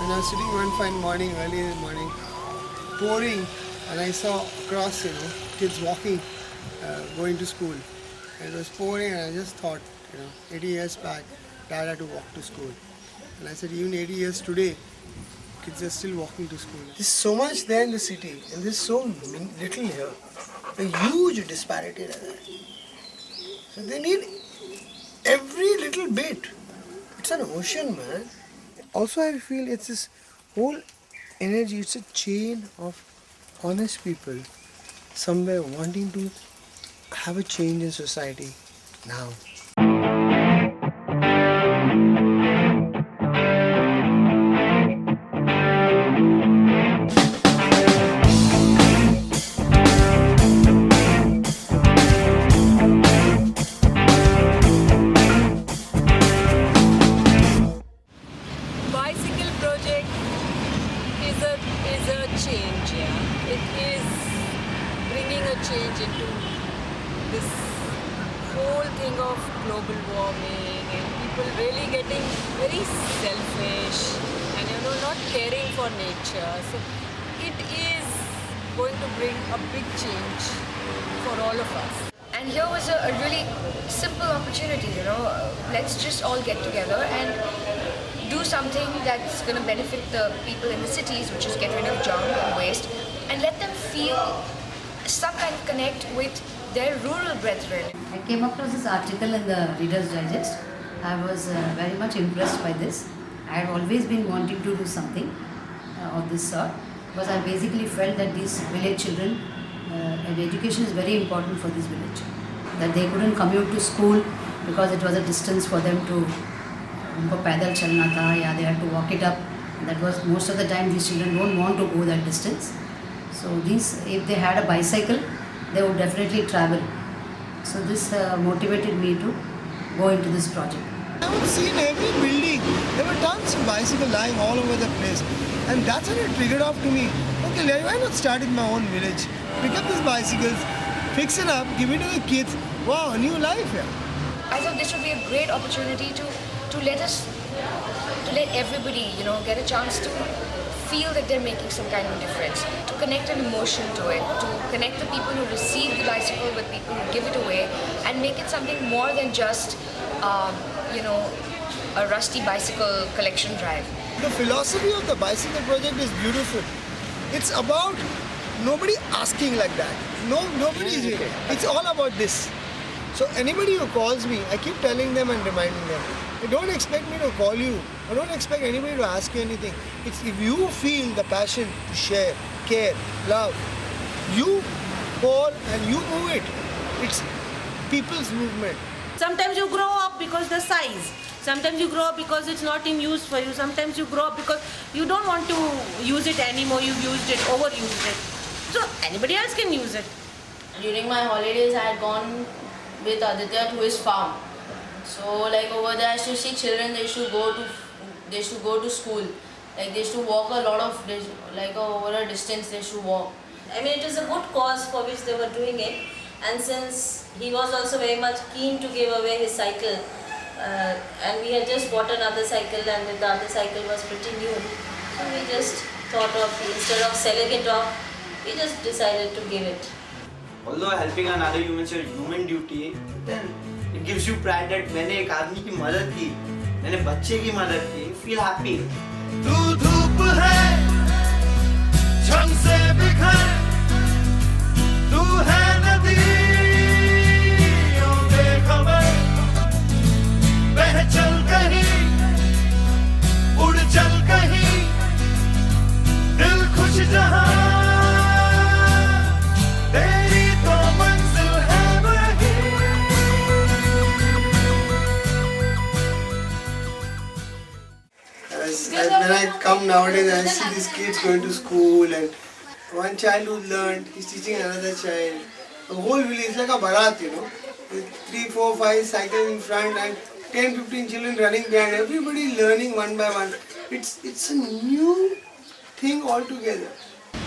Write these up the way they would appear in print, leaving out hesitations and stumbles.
When I was sitting one fine morning, early in the morning, pouring, and I saw across, kids walking, going to school. And it was pouring, and I just thought, 80 years back, Dad had to walk to school. And I said, even 80 years today, kids are still walking to school. There's so much there in the city, and there's so little here. A huge disparity like that. So they need every little bit. It's an ocean, man. Also, I feel it's this whole energy, it's a chain of honest people somewhere wanting to have a change in society now. Bicycle project is a change, yeah. It is bringing a change into this whole thing of global warming and people really getting very selfish and not caring for nature. So it is going to bring a big change for all of us. And here was a really simple opportunity, let's just all get together and do something that's going to benefit the people in the cities, which is get rid of junk and waste, and let them feel some kind of connect with their rural brethren. I came across this article in the Reader's Digest. I was very much impressed by this. I had always been wanting to do something of this sort because I basically felt that these village children, and education is very important for this village. That they couldn't commute to school because it was a distance for them to उनको पैदल चलना था या they had to walk it up. That was most of the time these children don't want to go that distance. So if they had a bicycle, they would definitely travel. So this motivated me to go into this project. I have seen every building. There were tons of bicycle lying all over the place. And that's when it triggered off to me. Okay, why not start in my own village? Pick up these bicycles, fix it up, give it to the kids. Wow, a new life here. I thought this would be a great opportunity to let everybody, get a chance to feel that they're making some kind of difference, to connect an emotion to it, to connect the people who receive the bicycle with people who give it away, and make it something more than just, a rusty bicycle collection drive. The philosophy of the bicycle project is beautiful. It's about nobody asking like that. Nobody is. It's all about this. So anybody who calls me, I keep telling them and reminding them. Don't expect me to call you. I don't expect anybody to ask you anything. It's if you feel the passion to share, care, love, you call and you move it. It's people's movement. Sometimes you grow up because the size. Sometimes you grow up because it's not in use for you. Sometimes you grow up because you don't want to use it anymore. You've used it, overused it. So anybody else can use it. During my holidays, I had gone with Aditya to his farm. So over there, I used to see children. They used to go to school. They used to walk a lot of over a distance. They used to walk. I mean, it is a good cause for which they were doing it. And since he was also very much keen to give away his cycle, and we had just bought another cycle, and the other cycle was pretty new, so we just thought of, instead of selling it off, we just decided to give it. Although helping another human is your human duty, then it gives you pride that मैंने एक आदमी की मदद की, मैंने बच्चे की मदद की, you feel happy. तू धूप है, झंग से बिखर, तू है नदियों बेखबर, बह चल कहीं, उड़ चल कहीं, दिल खुश जहां. When I come nowadays, I see these kids going to school, and one child who learned, he's teaching another child. The whole village is like a barat, with 3, 4, 5 cycles in front and 10, 15 children running behind. Everybody learning one by one. It's a new thing altogether.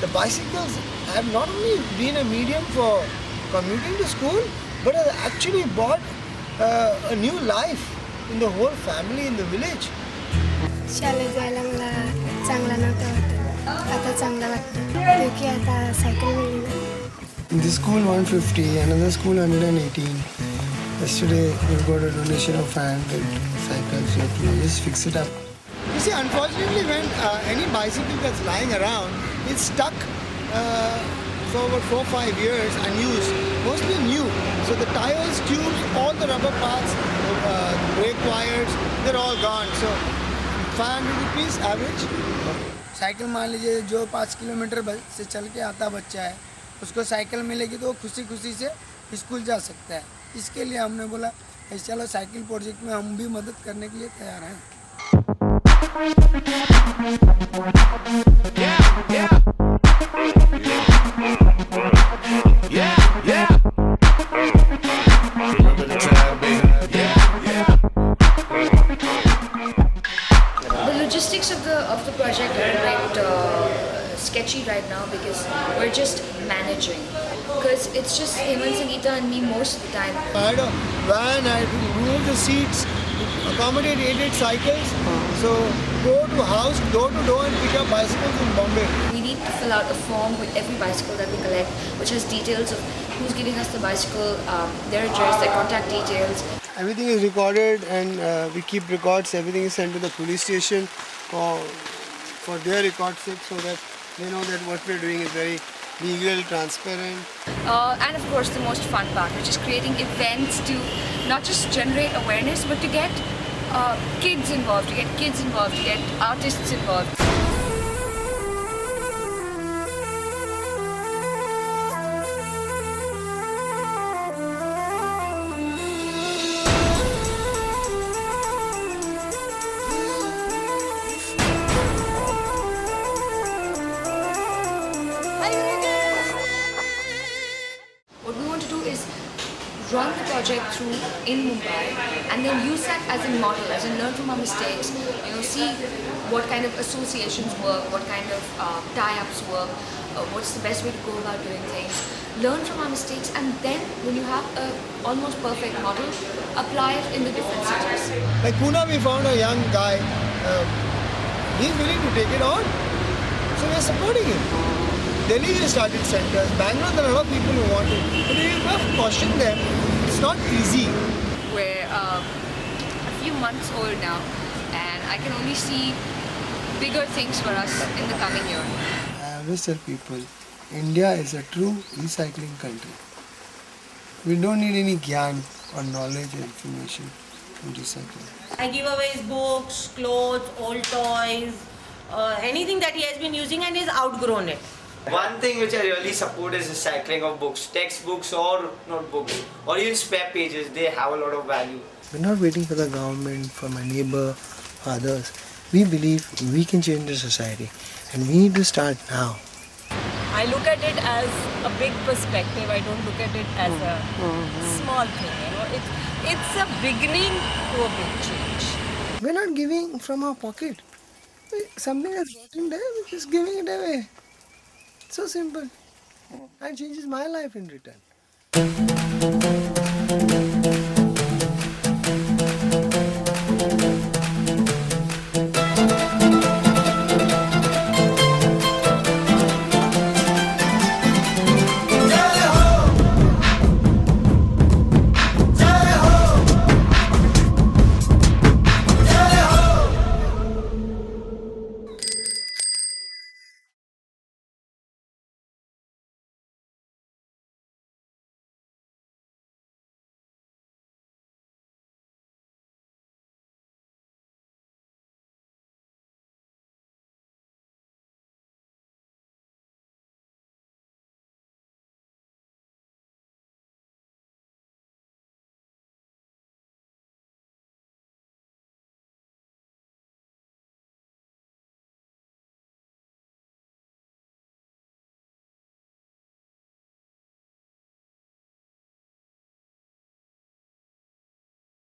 The bicycles have not only been a medium for commuting to school, but have actually brought a new life in the whole family in the village. Shalom चांगला नव्हता वाटत. आता चांगला वाटतं क्योंकि आता cycle मिळली ना. This school 150, another school 118. Yesterday we got a donation of 500 cycles, so to just fix it up. You see, unfortunately, when any bicycle that's lying around, it's stuck for about 4-5 years unused, mostly new. So the tires, tubes, all the rubber parts, brake wires, they're all gone. So 500 rupees average. Cycle मान लीजिए जो 5 kilometre से चल के आता बच्चा है उसको साइकिल मिलेगी तो वो खुशी खुशी से स्कूल जा सकता है. इसके लिए हमने बोला चलो साइकिल प्रोजेक्ट में हम भी मदद करने के लिए तैयार हैं. The logistics of the project are quite sketchy right now because we're just managing. Because it's just Hemant, Sangeeta and me most of the time. I had a van, I had to move the seats, accommodate 8 cycles. So go to house, door to door and pick up bicycles in Bombay. We need to fill out a form with every bicycle that we collect, which has details of who's giving us the bicycle, their address, their contact details. Everything is recorded and we keep records. Everything is sent to the police station for their record sake, so that they know that what we're doing is very legal, transparent. And of course the most fun part, which is creating events to not just generate awareness, but to get kids involved, to get artists involved. What we want to do is run the project through in Mumbai and then use that as a model, as a learn from our mistakes, see what kind of associations work, what kind of tie-ups work, what's the best way to go about doing things, learn from our mistakes, and then when you have a almost perfect model, apply it in the different cities. Like Pune, we found a young guy, he's willing to take it on, so we're supporting him. Delhi has started centers, Bangalore there are a lot of people who want it, but you have to caution them, it's not easy. We're a few months old now, and I can only see bigger things for us in the coming year. I always tell people, India is a true recycling country. We don't need any gyan or knowledge or information to recycle. I give away his books, clothes, old toys, anything that he has been using and he's outgrown it. One thing which I really support is recycling of books, textbooks or notebooks, or even spare pages. They have a lot of value. We're not waiting for the government, for my neighbor, others. We believe we can change the society, and we need to start now. I look at it as a big perspective. I don't look at it as a small thing. It's a beginning to a big change. We're not giving from our pocket. Something that's rotting there, we're just giving it away. It's so simple. And changes my life in return.